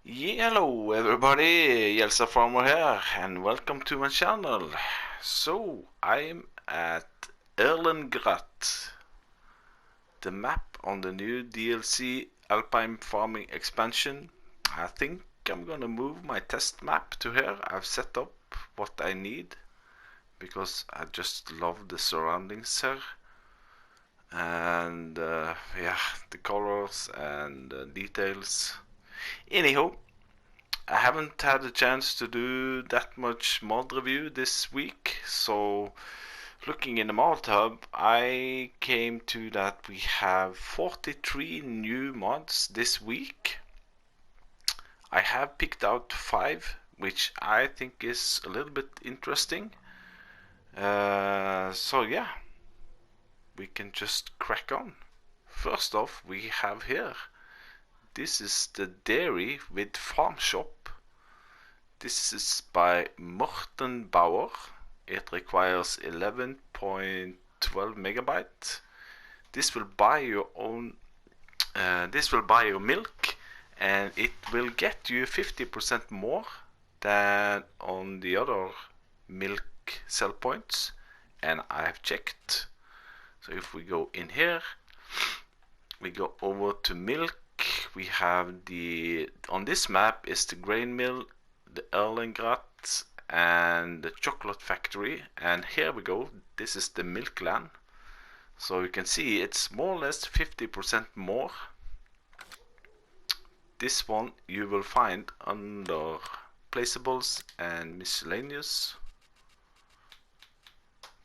Hello everybody, Jelsa Farmer here, and welcome to my channel. So, I'm at Erlengrat, the map on the new DLC Alpine Farming expansion. I think I'm gonna move my test map to here. I've set up what I need, because I just love the surroundings here. And yeah, the colors and details. Anyhow, I haven't had a chance to do that much mod review this week, so looking in the mod hub, I came to that we have 43 new mods this week. I have picked out 5, which I think is a little bit interesting. So yeah, we can just crack on. First off, we have here, this is the dairy with farm shop. This is by Morten Bauer. It requires 11.12 megabyte. This will buy your own. This will buy your milk, and it will get you 50% more than on the other milk sell points. And I have checked. So if we go in here, we go over to milk. We have on this map is the grain mill, the Erlengrat, and the chocolate factory. And here we go, this is the milk land. So you can see it's more or less 50% more. This one you will find under placeables and miscellaneous.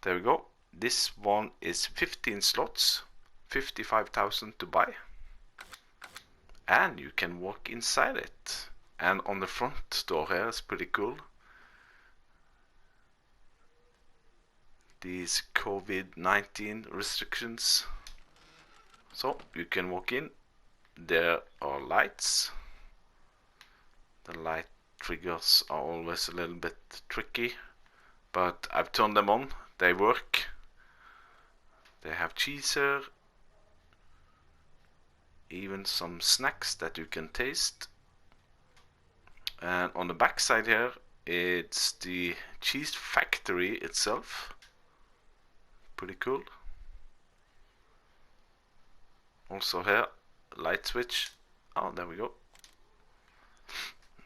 There we go. This one is 15 slots, 55,000 to buy. And you can walk inside it. And on the front door here is pretty cool. These COVID-19 restrictions. So you can walk in. There are lights. The light triggers are always a little bit tricky, but I've turned them on. They work. They have cheese here. Even some snacks that you can taste. And on the back side here, it's the cheese factory itself. Pretty cool. Also here, light switch. Oh, there we go.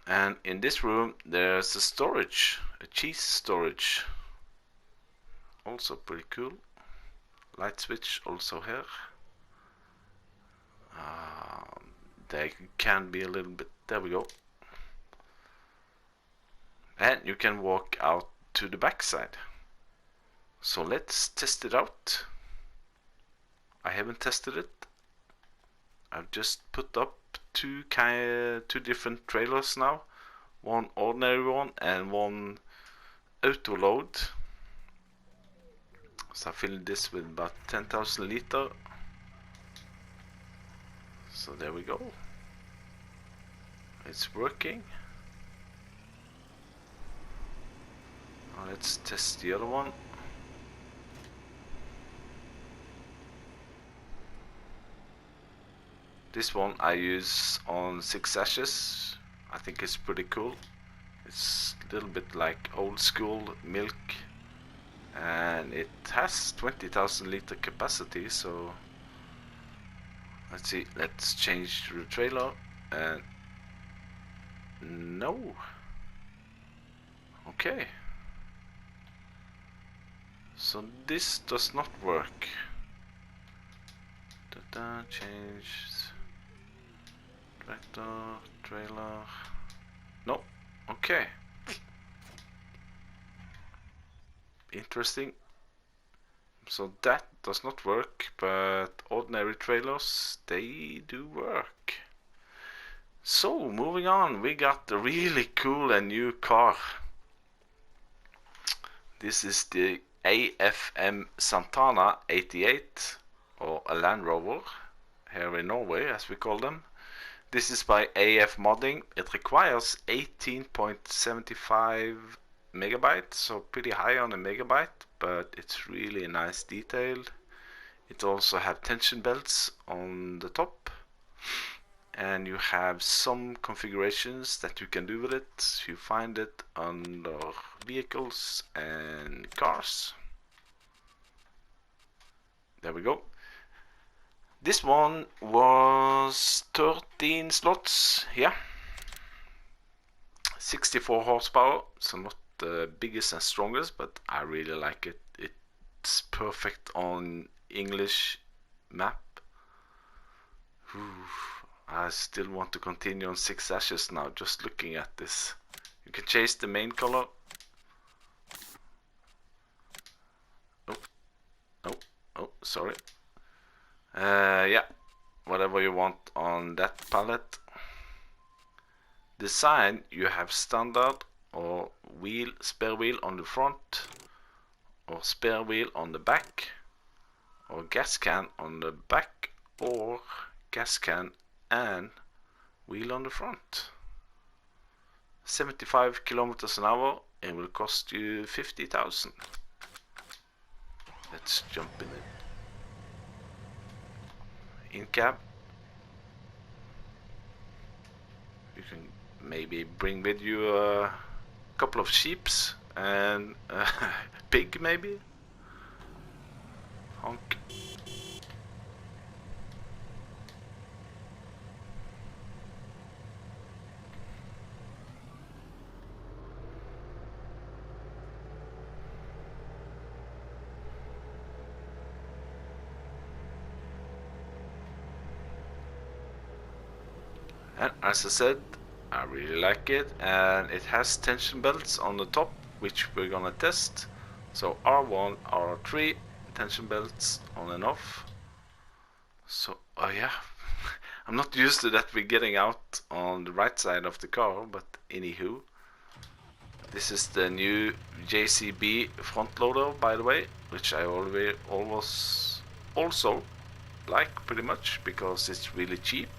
And in this room, there's a storage, a cheese storage. Also pretty cool. Light switch also here. They can be a little bit, there we go. And you can walk out to the back side. So let's test it out. I haven't tested it. I've just put up two different trailers now. One ordinary one and one auto load. So I filled this with about 10,000 liter. So there we go. It's working. Now let's test the other one. This one I use on 6 ashes. I think it's pretty cool. It's a little bit like old school milk, and it has 20,000 liter capacity. So let's see, let's change the trailer. And no. Okay. So this does not work. Change tractor, trailer. No. Okay. Interesting. So that does not work, but ordinary trailers, they do work. So moving on, we got the really cool and new car. This is the AFM Santana 88, or a Land Rover, here in Norway as we call them. This is by AF Modding. It requires 18.75 megabyte, so pretty high on a megabyte, but it's really nice detailed. It also have tension belts on the top, and you have some configurations that you can do with it. You find it under vehicles and cars. There we go. This one was 13 slots, yeah. 64 horsepower, so not the biggest and strongest, but I really like it. It's perfect on English map. I still want to continue on 6 ashes now, just looking at this. You can change the main color. Oh, sorry. Yeah, whatever you want on that palette. Design, you have standard or spare wheel on the front, or spare wheel on the back, or gas can on the back, or gas can and wheel on the front. 75 kilometers an hour, it will cost you 50,000. Let's jump in it. In cab, you can maybe bring with you a couple of sheeps and a pig maybe. Honk. And as I said, I really like it, and it has tension belts on the top, which we're gonna test. So R1, R3, tension belts on and off. So, oh yeah, I'm not used to that we're getting out on the right side of the car, but anywho. This is the new JCB front loader, by the way, which I always also like pretty much because it's really cheap.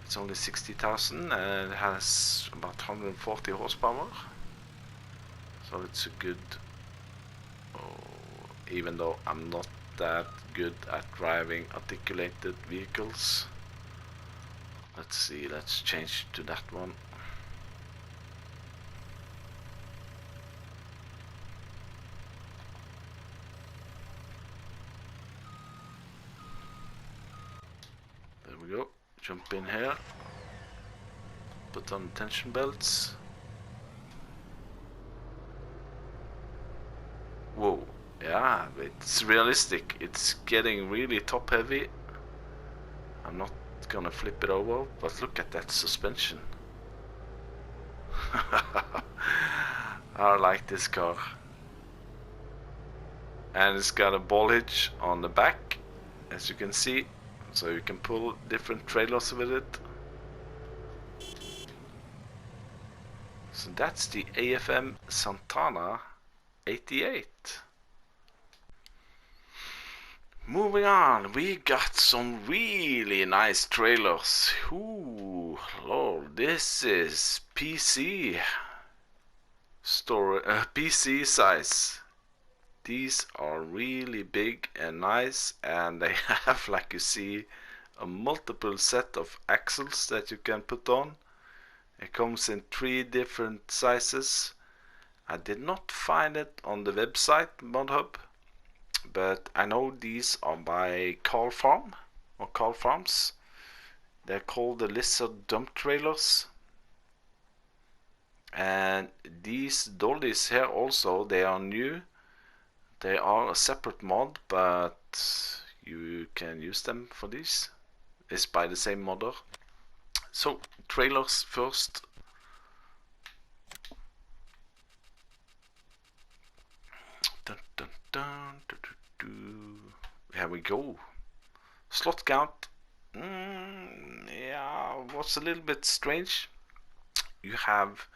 It's only 60,000 and it has about 140 horsepower. So it's a good, even though I'm not that good at driving articulated vehicles. Let's see, let's change to that one. There we go. Jump in here. Put on tension belts. Whoa, yeah, it's realistic. It's getting really top heavy. I'm not gonna flip it over, but look at that suspension. I like this car. And it's got a ball hitch on the back, as you can see, so you can pull different trailers with it. So that's the AFM Santana 88. Moving on, we got some really nice trailers. Ooh, lord, this is PC PC size. These are really big and nice, and they have, like you see, a multiple set of axles that you can put on. It comes in 3 different sizes. I did not find it on the website ModHub, but I know these are by Carl Farms. They're called the Lizard dump trailers. And these dollies here also, they are new. They are a separate mod, but you can use them for these. It's by the same modder. So, trailers first. Dun, dun, dun, dun, dun, dun. Here we go. Slot count. Yeah, what's a little bit strange. You have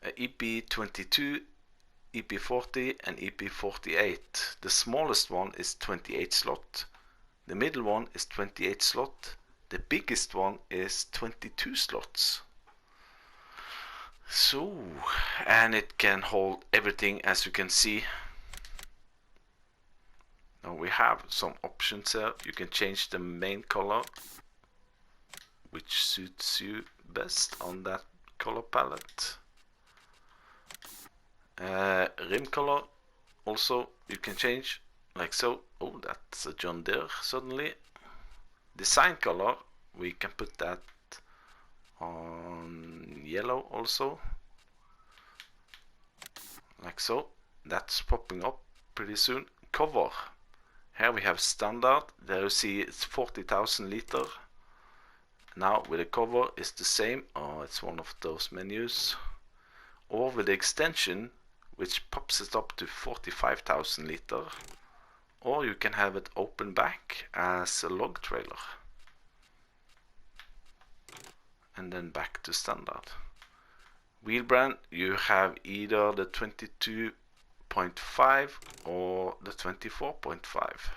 EP22, EP40 and EP48. The smallest one is 28 slot. The middle one is 28 slot. The biggest one is 22 slots. So, and it can hold everything, as you can see. Now we have some options here. You can change the main color. which suits you best on that color palette. Rim color also you can change like so. Oh, that's a John Deere suddenly. Design color, we can put that on yellow also, like so. That's popping up pretty soon. Cover, here we have standard. There you see it's 40,000 liter. Now with the cover it's the same. Oh, it's one of those menus. Or with the extension, which pops it up to 45,000 liter. Or you can have it open back as a log trailer. And then back to standard. Wheel brand, you have either the 22.5 or the 24.5.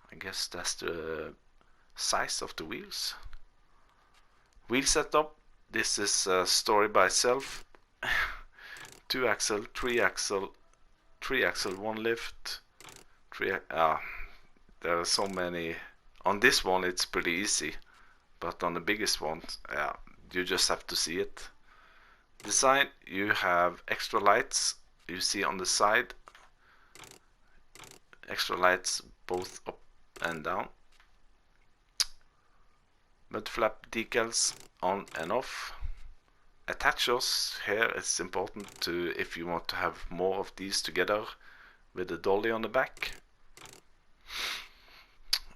I guess that's the size of the wheels. Wheel setup, this is a story by itself. 2 axle, 3 axle, 3 axle, 1 lift. There are so many. On this one it's pretty easy, but on the biggest one, you just have to see it. Design, you have extra lights, you see on the side, extra lights both up and down. Mud flap decals on and off. Attachers, here it's important to, if you want to have more of these together with the dolly on the back.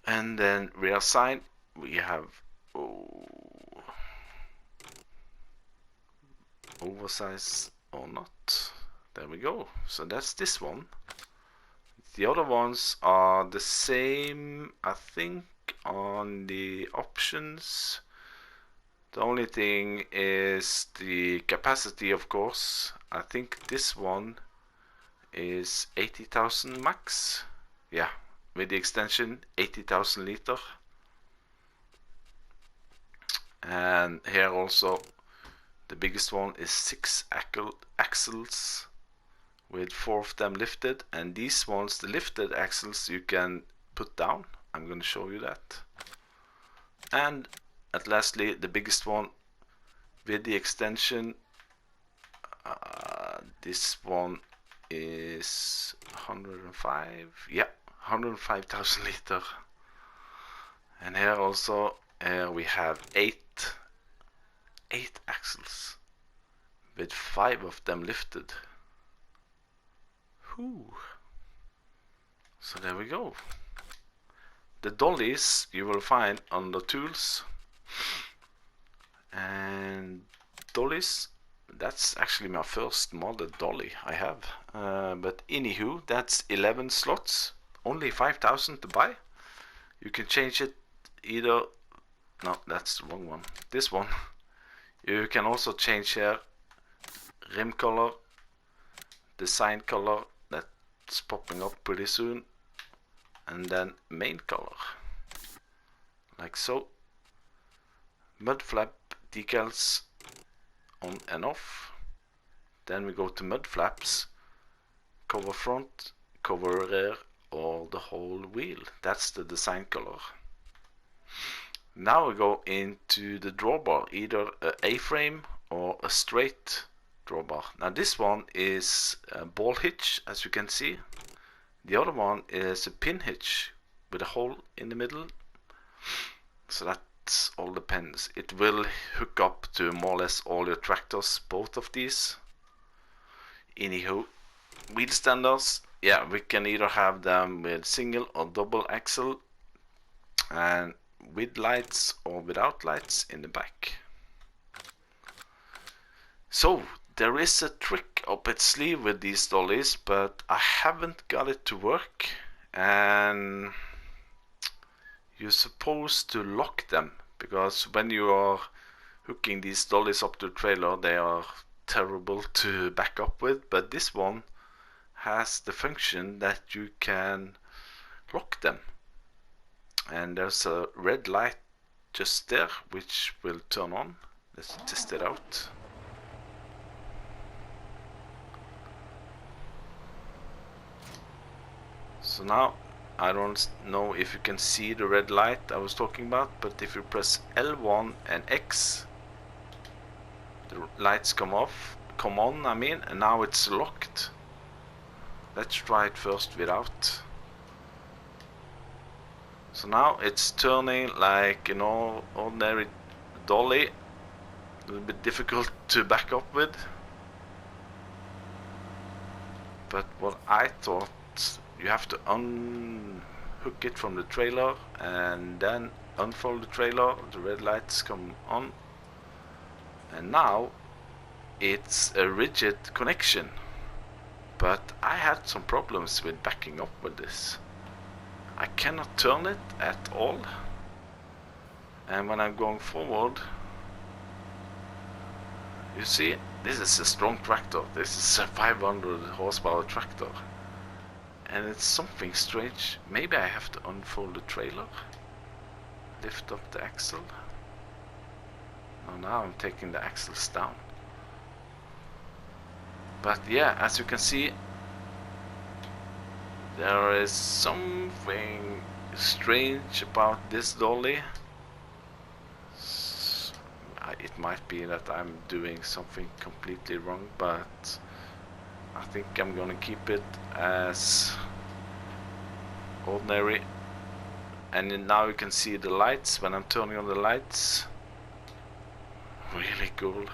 And then rear side, we have oversize or not. There we go. So that's this one. The other ones are the same, I think, on the options. The only thing is the capacity, of course. I think this one is 80,000 max. Yeah, with the extension 80,000 liter. And here also the biggest one is 6 axles with 4 of them lifted, and these ones, the lifted axles, you can put down. I'm going to show you that. And at lastly, the biggest one with the extension, this one is 105, yeah, 105,000 liter. And here also we have 8 axles with 5 of them lifted. Whew. So there we go. The dollies you will find under tools, and dollies, that's actually my first modded dolly I have, but anywho, that's 11 slots, only 5,000 to buy. You can change it either, no, that's the wrong one, this one. You can also change here rim color, design color, that's popping up pretty soon, and then main color, like so. Mud flap decals on and off. Then we go to mud flaps, cover front, cover rear, or the whole wheel. That's the design color. Now we go into the drawbar, either a A-frame or a straight drawbar. Now this one is a ball hitch, as you can see. The other one is a pin hitch with a hole in the middle. So that all depends. It will hook up to more or less all your tractors, both of these. Anywho, wheel standers, yeah, we can either have them with single or double axle, and with lights or without lights in the back. So there is a trick up its sleeve with these dollies, but I haven't got it to work, and you're supposed to lock them, because when you are hooking these dollies up to the trailer, they are terrible to back up with, but this one has the function that you can lock them, and there's a red light just there which will turn on. Let's test it out. So now I don't know if you can see the red light I was talking about, but if you press L1 and X, the lights come on, I mean, and now it's locked. Let's try it first without. So now it's turning like an ordinary dolly, a little bit difficult to back up with. But what I thought, you have to unhook it from the trailer and then unfold the trailer, the red lights come on, and now it's a rigid connection. But I had some problems with backing up with this. I cannot turn it at all, and when I'm going forward, you see, this is a strong tractor. This is a 500 horsepower tractor, and it's something strange. Maybe I have to unfold the trailer, lift up the axle. Oh, now I'm taking the axles down. But yeah, as you can see, there is something strange about this dolly. It might be that I'm doing something completely wrong, but I think I'm gonna keep it as ordinary. And then now you can see the lights when I'm turning on the lights. Really cool,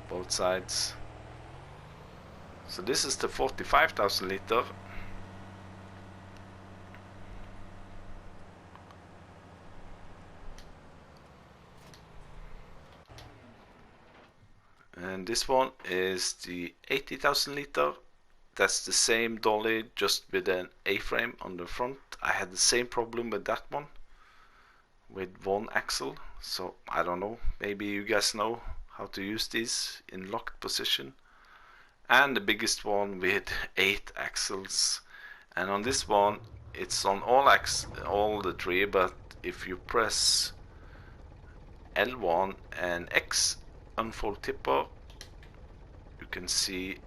both sides. So this is the 45,000 liter. And this one is the 80,000 liter. That's the same dolly, just with an A-frame on the front. I had the same problem with that one, with one axle. So I don't know, maybe you guys know how to use these in locked position. And the biggest one with 8 axles. And on this one, it's on all the three, but if you press L1 and X, unfold tipper, you can see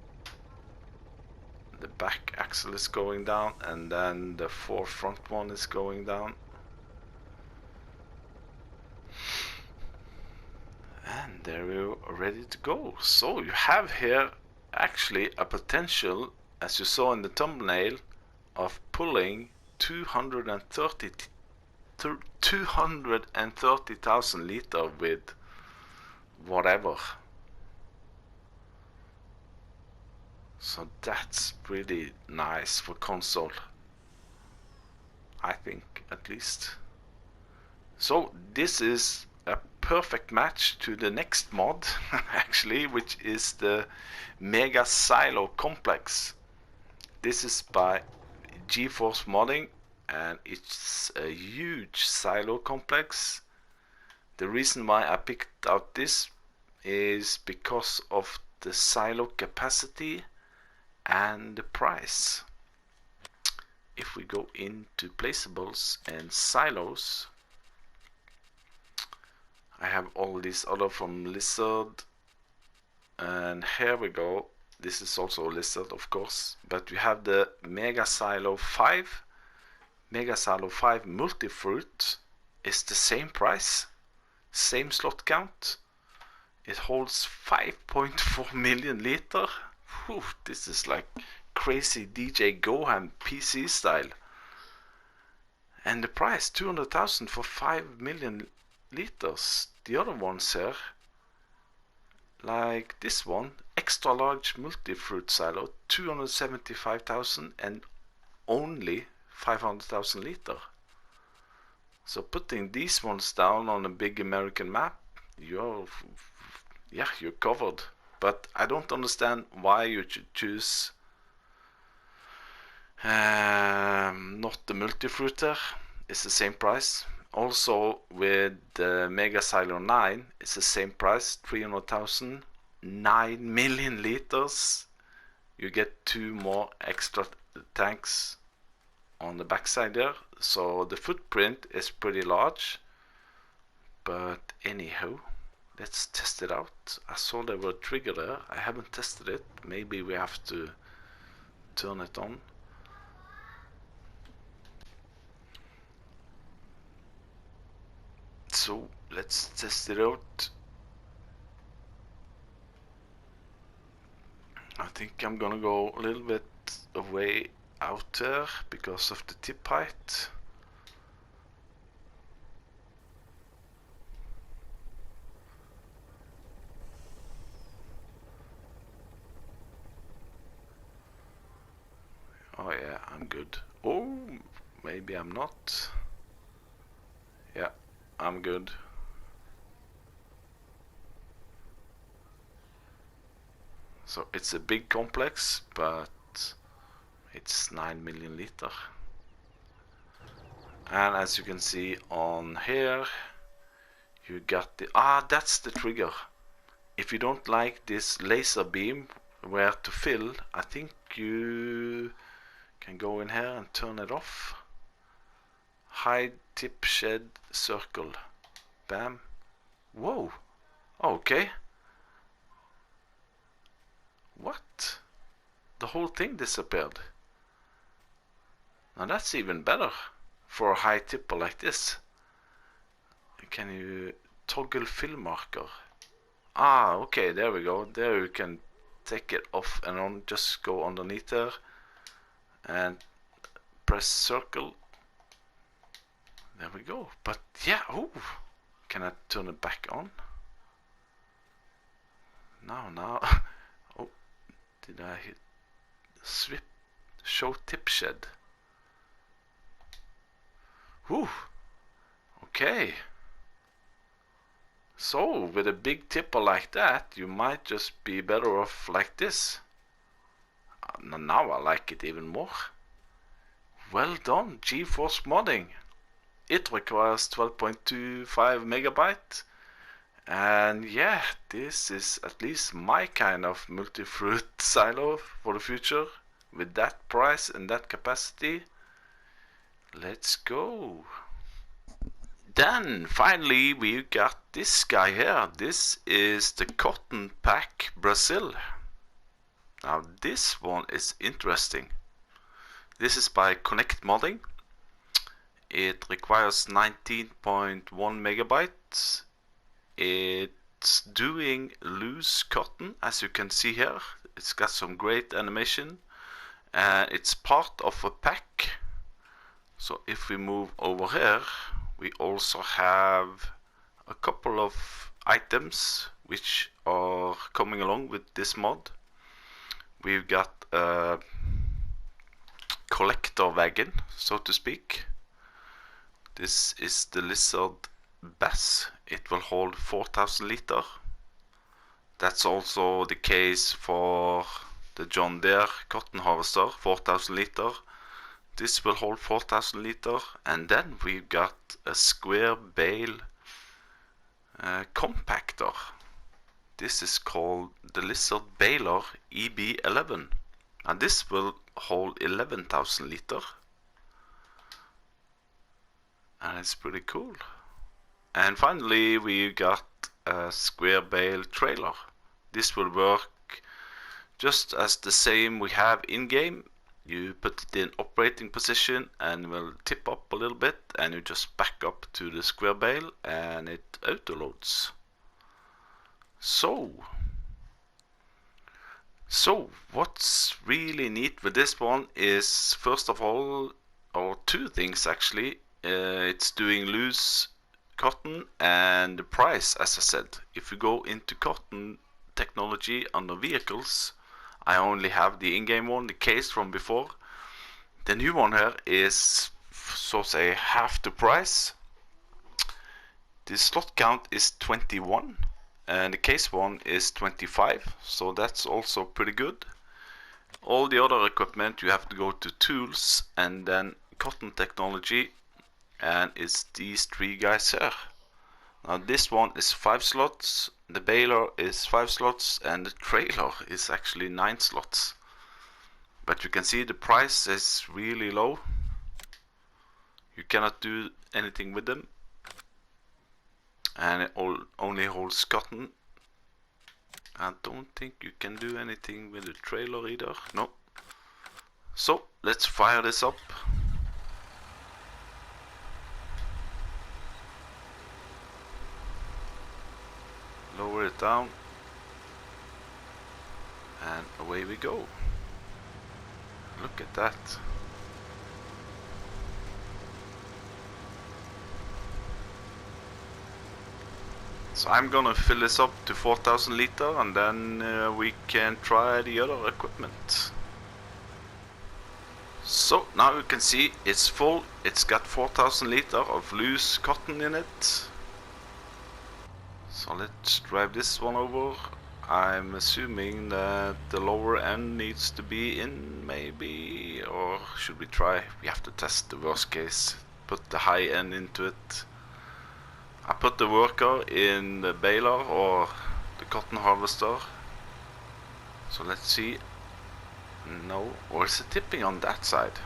the back axle is going down, and then the front one is going down. And there we're ready to go. So you have here actually a potential, as you saw in the thumbnail, of pulling 230,000 liter with whatever. So that's pretty nice for console, I think, at least. So this is a perfect match to the next mod actually, which is the Mega Silo Complex. This is by GeForce Modding, and it's a huge silo complex. The reason why I picked out this is because of the silo capacity and the price. If we go into placeables and silos, I have all these other from Lizard, and here we go. This is also Lizard, of course, but we have the Mega Silo 5. Mega Silo 5 Multi-Fruit is the same price, same slot count. It holds 5.4 million liter. Whew, this is like crazy DJ Gohan PC style. And the price 200,000 for 5 million liters. The other ones here, like this one, extra large multi-fruit silo, 275,000 and only 500,000 liter. So putting these ones down on a big American map, you're covered. But I don't understand why you should choose not the multi-fruiter. It's the same price. Also with the Mega Silo 9, it's the same price, 300,000, 9 million liters. You get 2 more extra tanks on the backside there, so the footprint is pretty large. But anyhow, let's test it out. I saw there were a trigger there. I haven't tested it. Maybe we have to turn it on. So let's test it out. I think I'm gonna go a little bit away out there because of the tip height. Oh yeah, I'm good. Oh, maybe I'm not. Yeah, I'm good. So it's a big complex, but it's 9 million liter. And as you can see on here, you got the, that's the trigger. If you don't like this laser beam where to fill, I think you can go in here and turn it off. Hide tip shed circle. Bam. Whoa. Okay. What? The whole thing disappeared. Now that's even better for a high tipper like this. Can you toggle fill marker? Okay, there we go. There you can take it off and on. Just go underneath there and press circle. There we go. But yeah, oh, can I turn it back on? Now. Oh, did I hit swip? Show tip shed. Whew. Okay. So, with a big tipper like that, you might just be better off like this. Now I like it even more. Well done, GeForce modding. It requires 12.25 megabyte. And yeah, this is at least my kind of multi-fruit silo for the future. With that price and that capacity. Let's go. Then finally we got this guy here. This is the Cotton Pack Brazil. Now this one is interesting. This is by Connect Modding. It requires 19.1 megabytes. It's doing loose cotton, as you can see here. It's got some great animation. It's part of a pack. So if we move over here, we also have a couple of items which are coming along with this mod. We've got a collector wagon, so to speak. This is the Lizard Bass. It will hold 4,000 liter. That's also the case for the John Deere cotton harvester, 4,000 liter. This will hold 4,000 liter. And then we've got a square bale compactor. This is called the Lizard Baler EB11. And this will hold 11,000 liter. And it's pretty cool. And finally we got a square bale trailer. This will work just as the same we have in game. You put it in operating position and will tip up a little bit, and you just back up to the square bale and it auto loads. So what's really neat with this one is, first of all, or two things actually. It's doing loose cotton, and the price, as I said. If you go into cotton technology under vehicles, I only have the in-game one, the case from before. The new one here is, so to say, half the price. The slot count is 21 and the case one is 25, so that's also pretty good. All the other equipment you have to go to tools and then cotton technology, and it's these three guys here. Now this one is 5 slots, the baler is 5 slots, and the trailer is actually 9 slots. But you can see the price is really low. You cannot do anything with them, and it only holds cotton. I don't think you can do anything with the trailer either. No. So let's fire this up. down, and away we go. Look at that. So I'm gonna fill this up to 4,000 liter, and then we can try the other equipment. So now you can see it's full. It's got 4,000 liter of loose cotton in it. So let's drive this one over. I'm assuming that the lower end needs to be in, maybe, or should we try? We have to test the worst case. Put the high end into it. I put the worker in the baler or the cotton harvester. So let's see. No, or is it tipping on that side?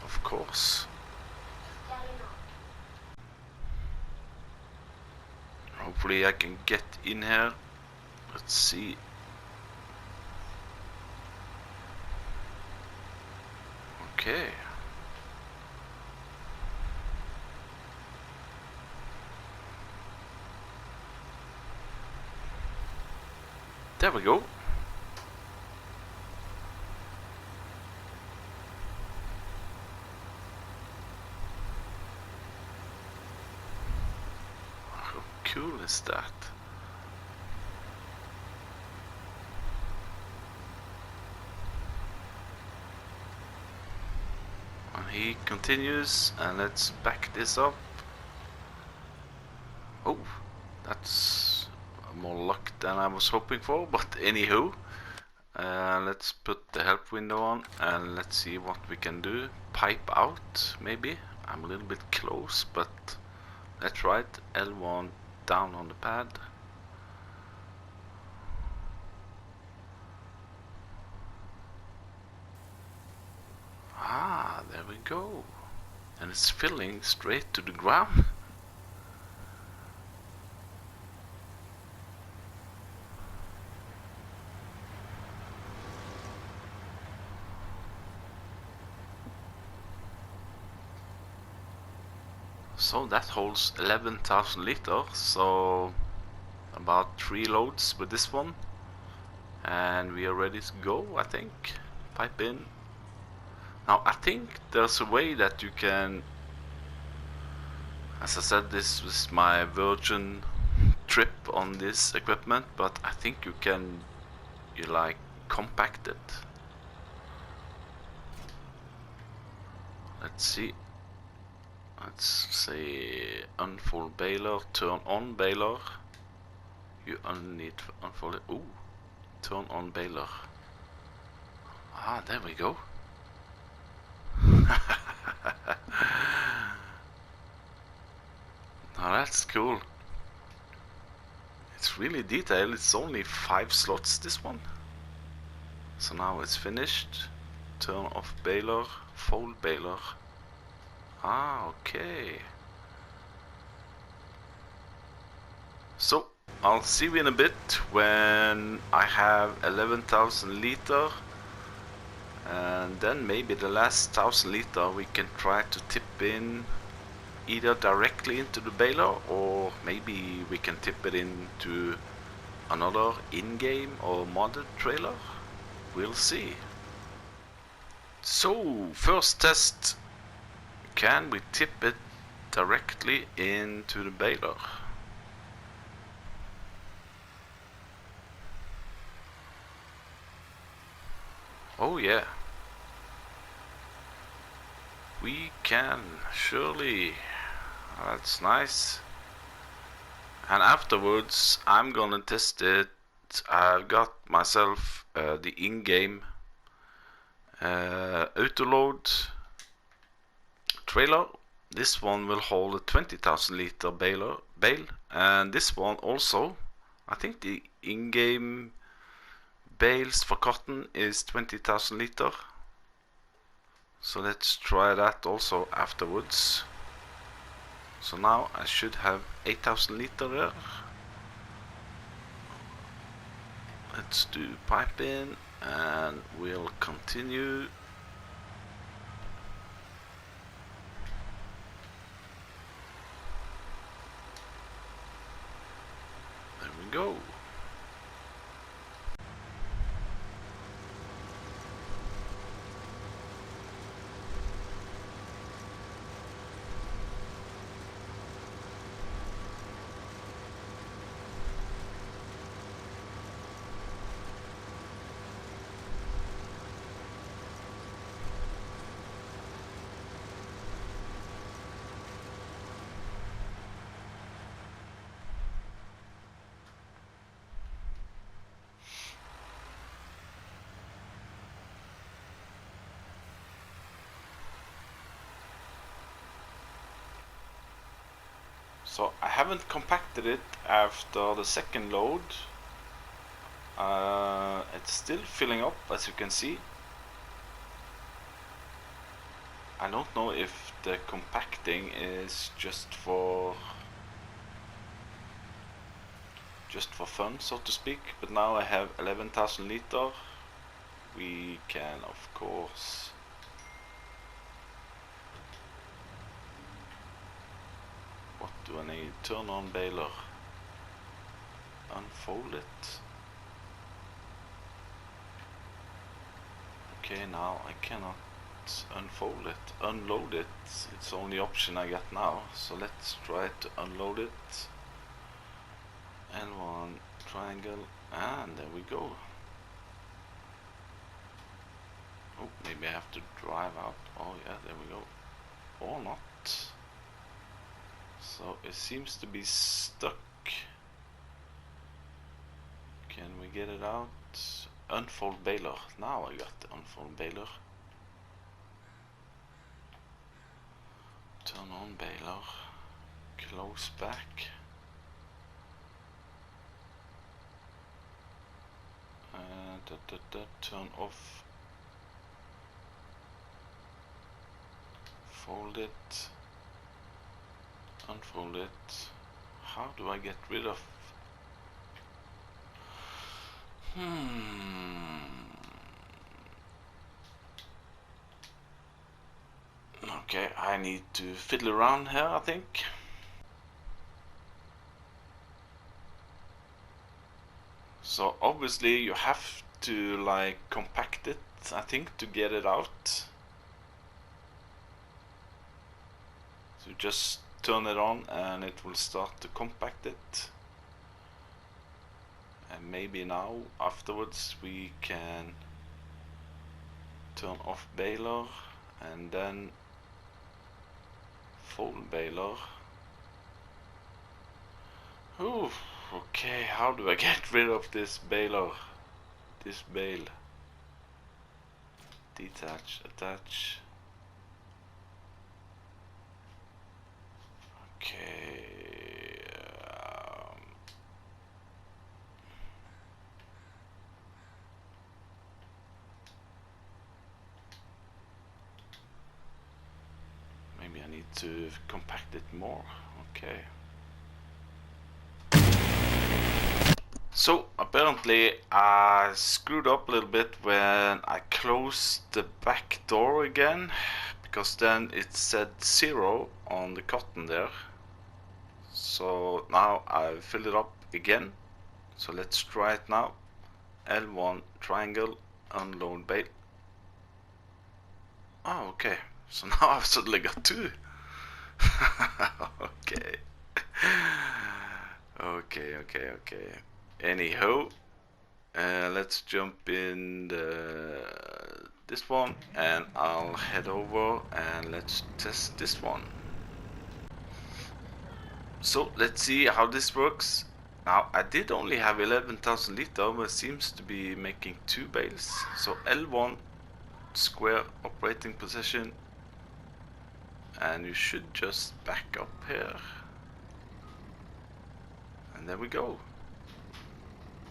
Of course. Hopefully I can get in here. Let's see. Okay. There we go. How cool is that? And he continues, and let's back this up. Oh, that's more luck than I was hoping for, but anywho. Let's put the help window on, and let's see what we can do. Pipe out, maybe? I'm a little bit close, but let's try it. L1 down on the pad. Ah, there we go. And it's filling straight to the ground. So that holds 11,000 liters, so about 3 loads with this one. And we are ready to go, I think. Pipe in. Now I think there's a way that you can, as I said, this was my virgin trip on this equipment, but I think you can, like, compact it. Let's see. Let's say unfold baler, turn on baler. You need to unfold it. Ooh, turn on baler. Ah, there we go. Now that's cool. It's really detailed. It's only 5 slots, this one. So now it's finished. Turn off baler, fold baler. Ah, okay. So I'll see you in a bit when I have 11,000 liter, and then maybe the last 1,000 liter we can try to tip in either directly into the baler, or maybe we can tip it into another in-game or modded trailer. We'll see. So first test, can we tip it directly into the baler? Oh yeah, we can, surely. That's nice. And afterwards I'm gonna test it. I've got myself the in-game autoload trailer. This one will hold a 20,000 liter bale, and this one also. I think the in-game bales for cotton is 20,000 liter. So let's try that also afterwards. So now I should have 8,000 liter there. Let's do pipe in, and we'll continue. There we go. So I haven't compacted it after the second load. It's still filling up, as you can see. I don't know if the compacting is just for fun, so to speak, but now I have 11,000 liter. We can, of course, what do I need? Turn on baler, unfold it. Okay, now I cannot unfold it, unload it. It's the only option I got now, so let's try to unload it. L1 triangle, and there we go. Oh, maybe I have to drive out. Oh yeah, there we go. Or not. So it seems to be stuck. Can we get it out? Unfold baler. Now I got the unfold baler. Turn on baler. Close back. Turn off. Fold it. Unfold it. How do I get rid of? Okay, I need to fiddle around here, I think. So obviously you have to like compact it, I think, to get it out. So just turn it on and it will start to compact it. And maybe now afterwards we can turn off baler and then fold baler. Ooh, okay, how do I get rid of this baler? This bale. Detach, attach. Okay. Maybe I need to compact it more. Okay. So apparently I screwed up a little bit when I closed the back door again, because then it said 0 on the cotton there. So now I've filled it up again. So let's try it now. L1 triangle, unload bale. Oh, okay. So now I've suddenly got 2. Okay. Okay. Anyhow, let's jump in this one, and I'll head over and let's test this one. So let's see how this works. Now I did only have 11,000 liter, but it seems to be making 2 bales. So L1 square operating position, and you should just back up here, and there we go.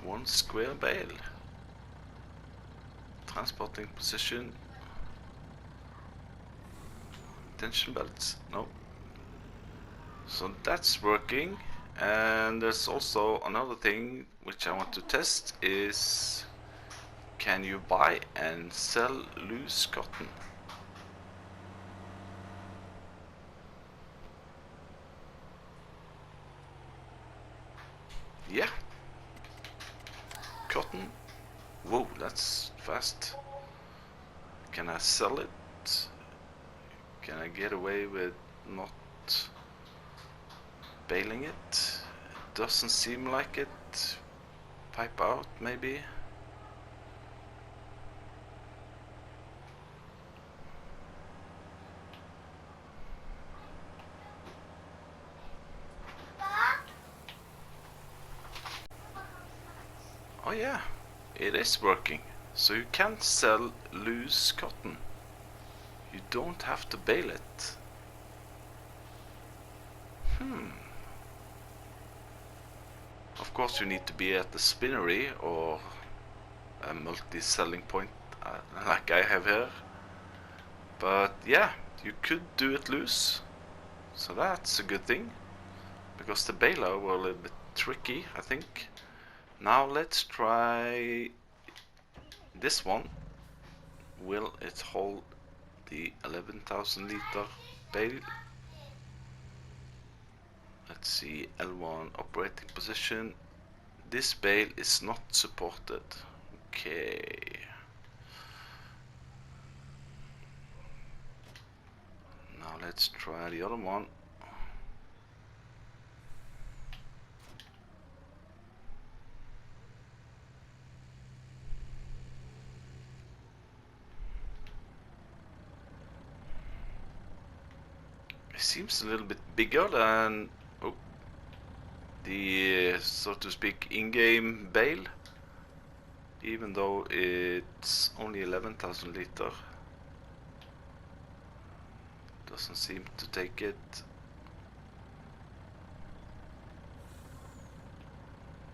1 square bale. Transporting position. Tension belts, no. So that's working. And there's also another thing which I want to test is, can you buy and sell loose cotton? Yeah. Cotton. Whoa, that's fast. Can I sell it? Can I get away with not baling it? Doesn't seem like it. Pipe out, maybe. Oh yeah, it is working. So you can sell loose cotton. You don't have to bale it. course you need to be at the spinnery or a multi-selling point like I have here. But yeah, you could do it loose, so that's a good thing, because the bailer were a little bit tricky, I think. Now let's try this one. Will it hold the 11,000 liter bale? Let's see, L1 operating position. This bale is not supported. Okay. Now let's try the other one. It seems a little bit bigger than the so to speak in-game bale, even though it's only 11,000 liter. Doesn't seem to take it.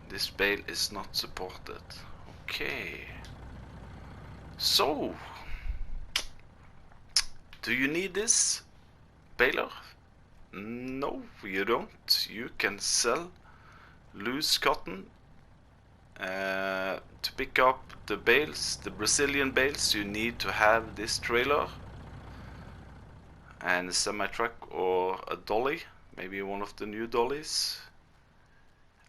This bale is not supported. Okay. So, do you need this baler? No, you don't. You can sell loose cotton. To pick up the bales, the Brazilian bales, you need to have this trailer and a semi-truck or a dolly, maybe one of the new dollies.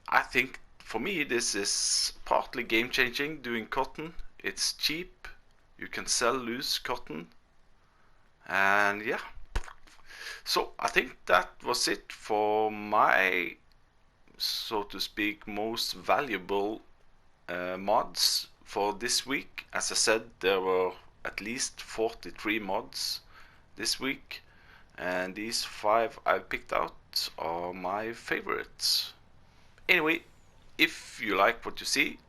I think for me this is partly game-changing, doing cotton. It's cheap, you can sell loose cotton, and yeah. So I think that was it for my, so to speak, most valuable mods for this week. As I said, there were at least 43 mods this week, and these 5 I picked out are my favorites. Anyway, if you like what you see,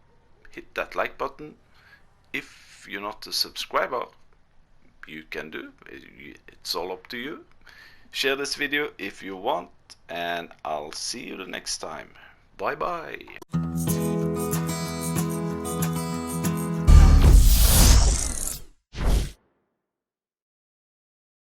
hit that like button. If you're not a subscriber, you can do. It's all up to you. Share this video if you want, and I'll see you the next time. Bye bye.